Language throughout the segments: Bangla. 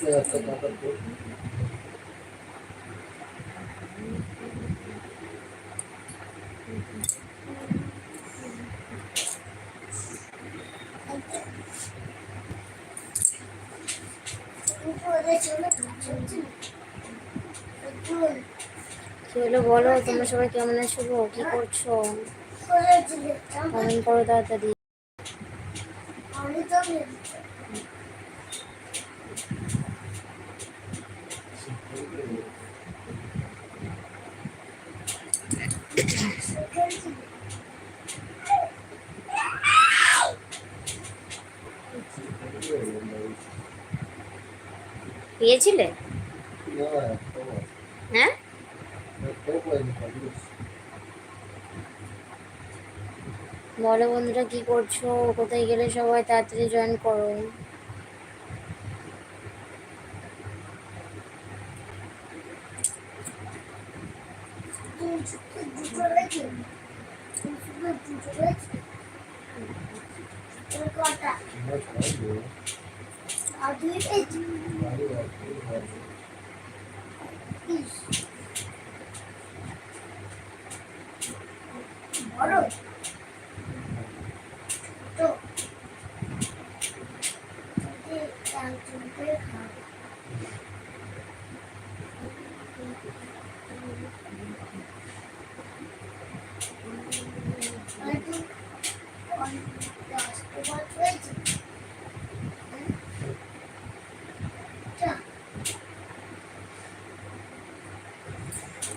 কি হলো বলো, তোমরা সবাই কেমন আছো গো? কি করছো? কমেন্ট করো তাড়াতাড়ি। পেয়েছিলে? হ্যাঁ, বলো বন্ধুরা কি করছো? কোথায় গেলে সবাই? তাড়াতাড়ি জয়েন করো।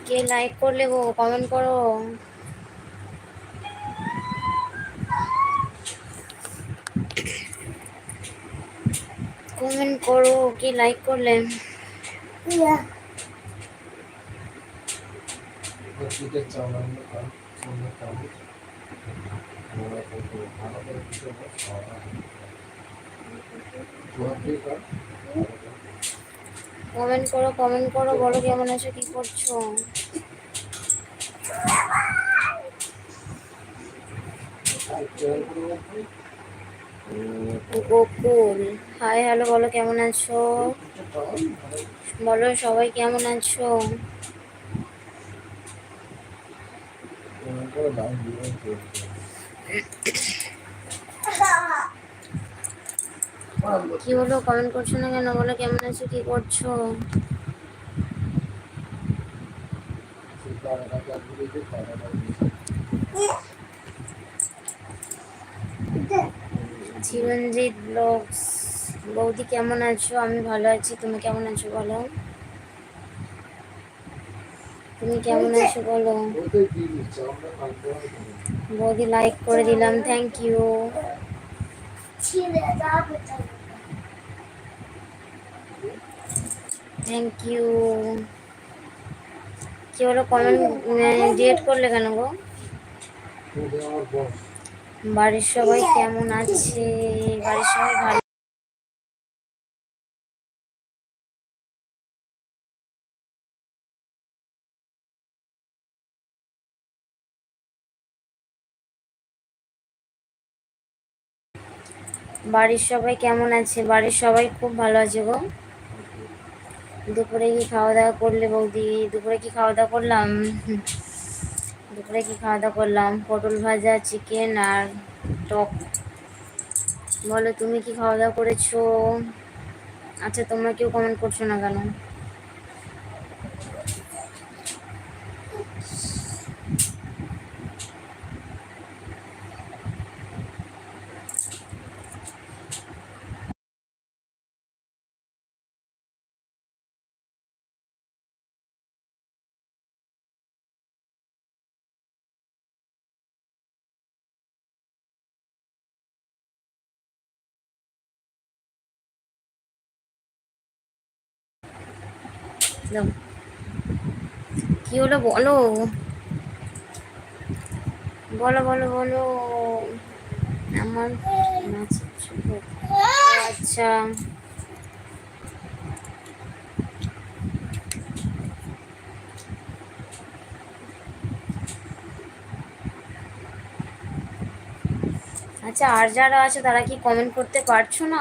কে লাইক করলে গো? কমেন্ট করো। কমেন্ট করো কে লাইক করলে। কমেন্ট করো, কমেন্ট করো, বলো কেমন আছো, কি করছো? গোকুল হাই হ্যালো, বলো কেমন আছো? বলো সবাই কেমন আছো? কি হলো, কমেন্ট করছো না কেন? বলো কেমন আছো, কি করছো? চিরঞ্জিত ব্লগস, বৌদি কেমন আছো? আমি ভালো আছি, তুমি কেমন আছো বলো? তুমি কেমন আছো বলো? বৌদি লাইক করে দিলাম, থ্যাংক ইউ। Thank you. কি হলো, কমেন্ট ডিলিট করলে কেন গো? বাড়ির সবাই কেমন আছে? বাড়ির সবাই ভালো? বাড়ির সবাই কেমন আছে? বাড়ির সবাই খুব ভালো আছে গো। দুপুরে কি খাওয়া দাওয়া করলে বৌদি? দুপুরে কি খাওয়া দাওয়া করলাম? দুপুরে কি খাওয়া দাওয়া করলাম? পটল ভাজা, চিকেন আর টক। বলো তুমি কি খাওয়া দাওয়া করেছো? আচ্ছা, তোমরা কেউ কমেন্ট করছো না কেন? দাও। কি হলো বলো, বলো বলো বলো। আমার আচ্ছা, আচ্ছা, আর যারা আছে তারা কি কমেন্ট করতে পারছো না?